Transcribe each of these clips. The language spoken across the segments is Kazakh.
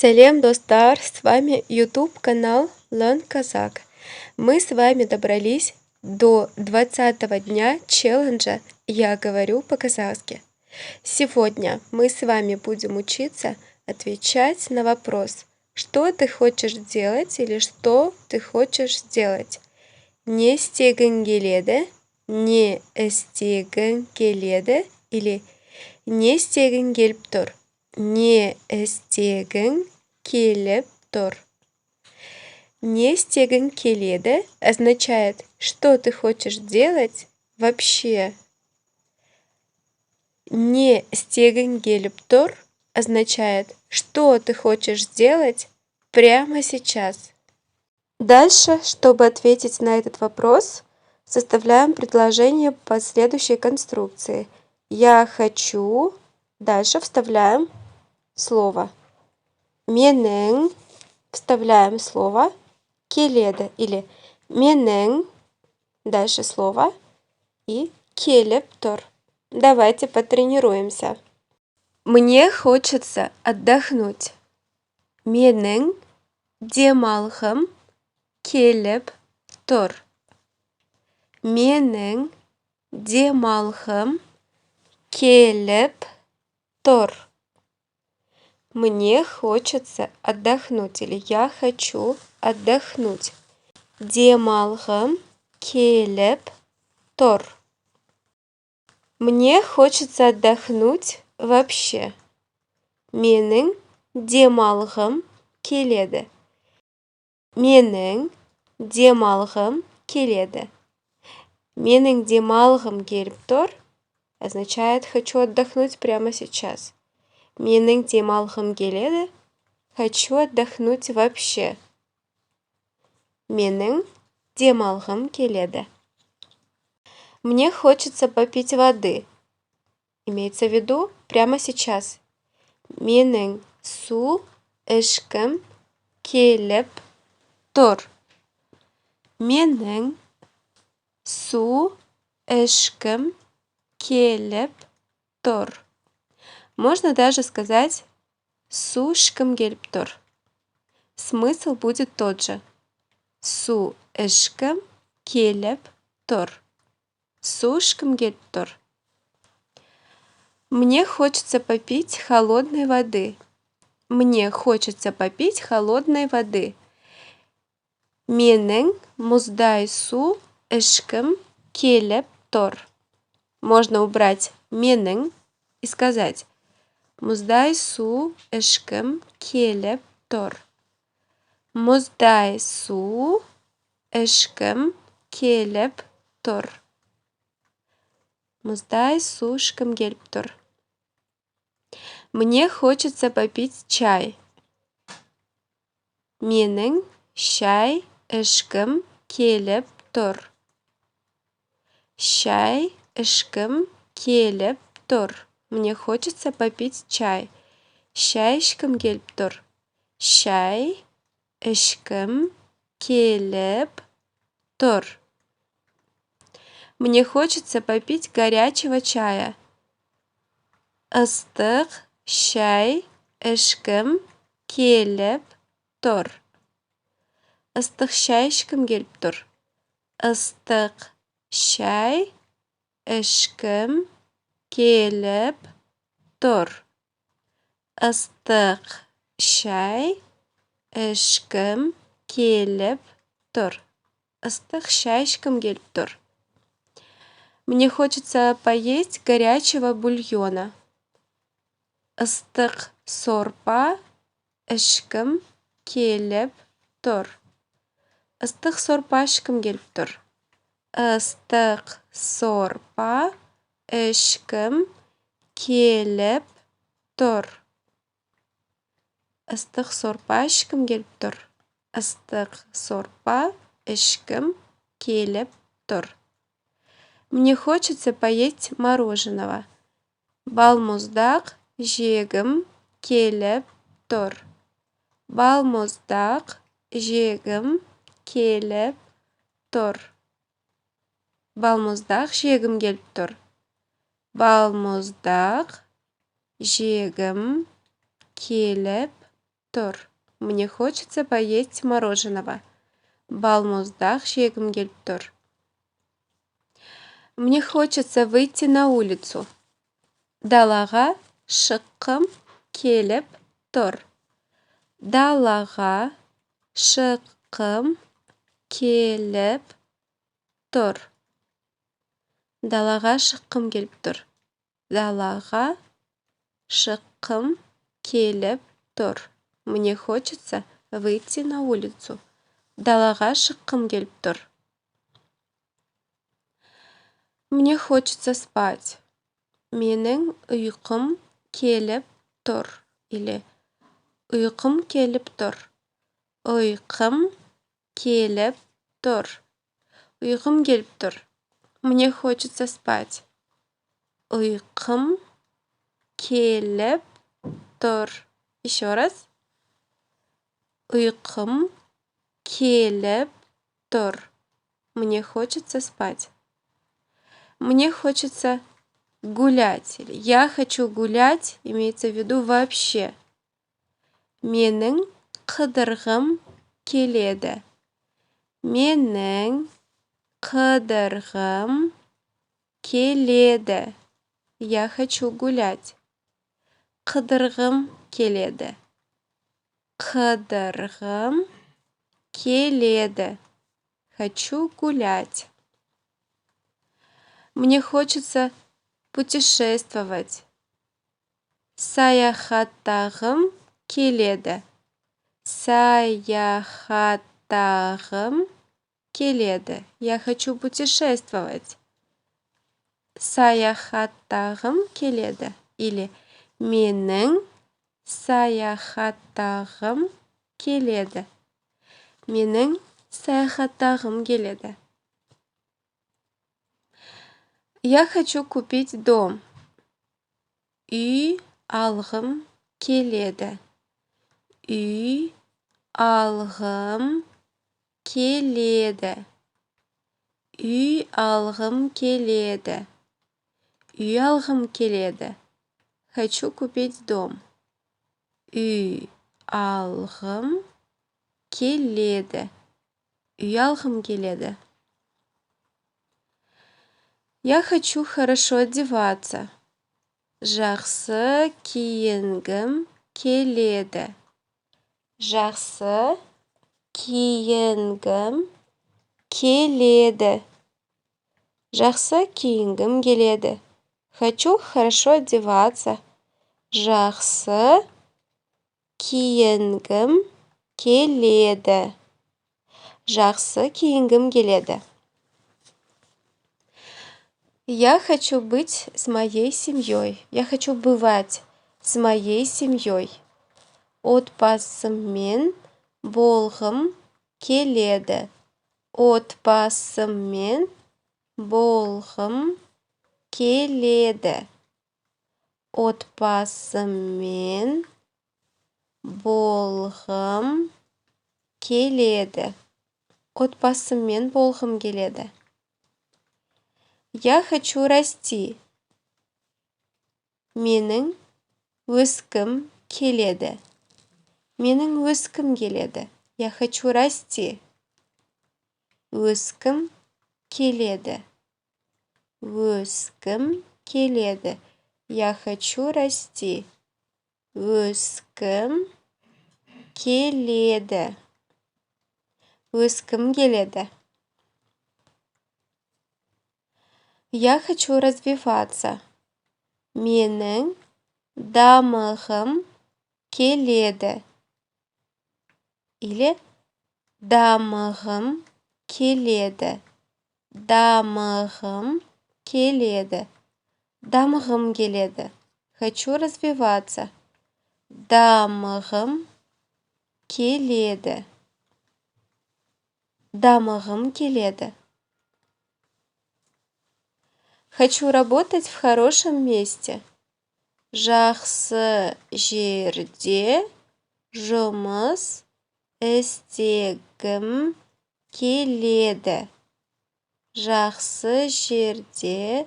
Салем, достар! С вами YouTube канал Learn Kazakh. Мы с вами добрались до 20-го дня челленджа «Я говорю по-казахски». Сегодня мы с вами будем учиться отвечать на вопрос, что ты хочешь делать или что ты хочешь сделать. Не істегің келеді, не істегің келеді или не істегің келіп тұр. Не істегің келіп тұр. Не істегің келеді означает, что ты хочешь делать вообще. Не істегің келіп тұр означает, что ты хочешь сделать прямо сейчас. Дальше, чтобы ответить на этот вопрос, составляем предложение по следующей конструкции. Я хочу. Дальше вставляем слово. Менің. Вставляем слово келеді или менің. Дальше слово и келіп тұр. Давайте потренируемся. Мне хочется отдохнуть. Менің демалғым келіп тұр. Менің демалғым келіп тұр. Мне хочется отдохнуть или я хочу отдохнуть. Демалғым келіп тұр. Мне хочется отдохнуть вообще. Менің демалғым келеді. Менің демалғым келеді. Менің демалғым келіп тұр означает хочу отдохнуть прямо сейчас. Менің демалғым келеді. Хочу отдохнуть вообще. Менің демалғым келеді. Мне хочется попить воды. Имеется в виду прямо сейчас. Менің су ішкім келіп тұр. Менің су ішкім келіп тұр. Можно даже сказать су ішкім келіп тұр. Смысл будет тот же. Су ішкім келіп тұр. Су ішкім келіп тұр. Мне хочется попить холодной воды. Мне хочется попить холодной воды. Менің мұздай су ішкім келіп тұр. Можно убрать менің и сказать мұздай су ішкім келіп тұр. Мұздай су ішкім келіп тұр. Мұздай су ішкім келіп тұр. Мне хочется попить чай. Менің шай ішкім келіп тұр. Шай ішкім келіп тұр. Мне хочется попить чай. Шай ішкім келіп тұр. Шай ішкім келіп тұр. Мне хочется попить горячего чая. Ыстық шай ішкім келіп тұр. Ыстық шай ішкім келіп тұр. Ыстық шай ішкім келіп тұр. Ыстық шай ішкім келіп тұр. Ыстық шай ішкім келіп тұр. Мне хочется поесть горячего бульона. Ыстық сорпа ішкім келіп тұр. Ыстық сорпа ішкім келіп тұр. Ыстық сорпа ішкім келіп тұр. Ыстық сорпа ішкім келіп тұр. Ыстық сорпа ішкім келіп тұр. Мне хочется поесть мороженого. Балмұздақ жегім келіп тұр. Балмұздақ жегім келіп тұр. Балмұздақ жегім келіп тұр. Балмұздақ жегім келіп тұр. Мне хочется поесть мороженого. Балмұздақ жегім келіп тұр. Мне хочется выйти на улицу. Далаға шыққым келіп тұр. Далаға шыққым келіп тұр. Далаға шыққым келіп тұр. Далаға шыққым келіп тұр. Мне хочется выйти на улицу. Далаға шыққым келіп тұр. Мне хочется спать. Менің ұйқым келіп тұр. Или ұйқым келіп тұр. Ұйқым келіп тұр. Ұйқым келіп тұр. Мне хочется спать. Ұйқым келіп тұр. Еще раз. Ұйқым келіп тұр. Мне хочется спать. Мне хочется гулять. Я хочу гулять, имеется в виду вообще. Менің қыдырғым келеді. Менің қыдырғым келеді. Я хочу гулять. Қыдырғым келеді. Қыдырғым келеді. Хочу гулять. Мне хочется путешествовать. Саяхаттағым келеді. Саяхаттағым келеді. Я хочу путешествовать. Саяхаттағым келеді. Или менің саяхаттағым келеді. Менің саяхаттағым келеді. Я хочу купить дом. Үй алғым келеді. Үй алғым келеді. Үй алғым келеді. Үй алғым келеді. Хочу купить дом. Үй алғым келеді. Үй алғым келеді. Я хочу хорошо одеваться. Жақсы киінгім келеді. Жақсы киінгім келеді. Жақсы киінгім келеді. Хочу хорошо одеваться. Жақсы киінгім келеді. Жақсы киінгім келеді. Я хочу быть с моей семьей. Я хочу бывать с моей семьей. Отбасыммен болғым келеді. Отбасыммен болғым келеді. Отбасыммен болғым келеді. Отбасыммен болғым келеді. Я хочу расти. Менің өскім келеді. Менің өскім келеді. Я хочу расти. Өскім келеді. Өскім келеді. Я хочу расти. Өскім келеді. Өскім келеді. Я хочу развиваться. Менің дамығым келеді. Или дамығым келеді. Дамығым келеді. Дамығым келеді. Хочу развиваться. Дамығым келеді. Дамығым келеді. Хочу работать в хорошем месте. Жақсы жерде жұмыс істегім келеді. Жақсы жерде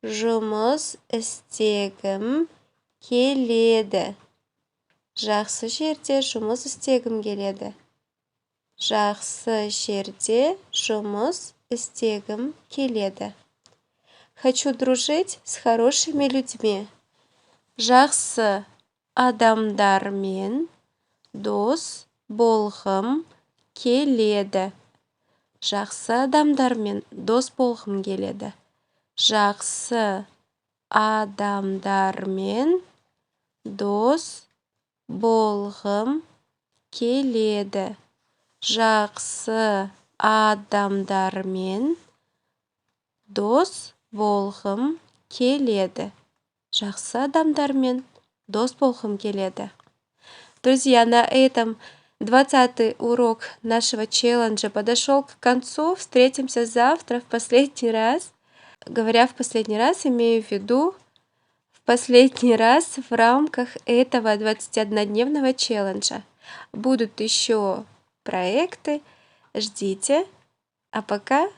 жұмыс істегім келеді. Жақсы жерде жұмыс істегім келеді. Жақсы жерде жұмыс істегім келеді. Хочу дружить с хорошими людьми. Жақсы адамдармен дос болғым келеді. Жақсы адамдармен дос болғым келеді. Жақсы адамдармен дос болғым келеді. Жақсы адамдармен дос болғым келеді. Жақсы адамдармен дос болғым келеді. Друзья, на этом 20-й урок нашего челленджа подошел к концу. Встретимся завтра в последний раз. Говоря в последний раз, имею в виду в последний раз в рамках этого 21-дневного челленджа. Будут еще проекты, ждите. А пока,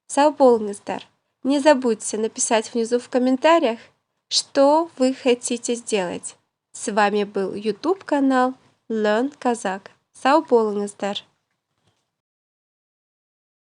сау болыңыздар. Не забудьте написать внизу в комментариях, что вы хотите сделать. С вами был YouTube канал Learn Kazakh. Сау болыңыздар.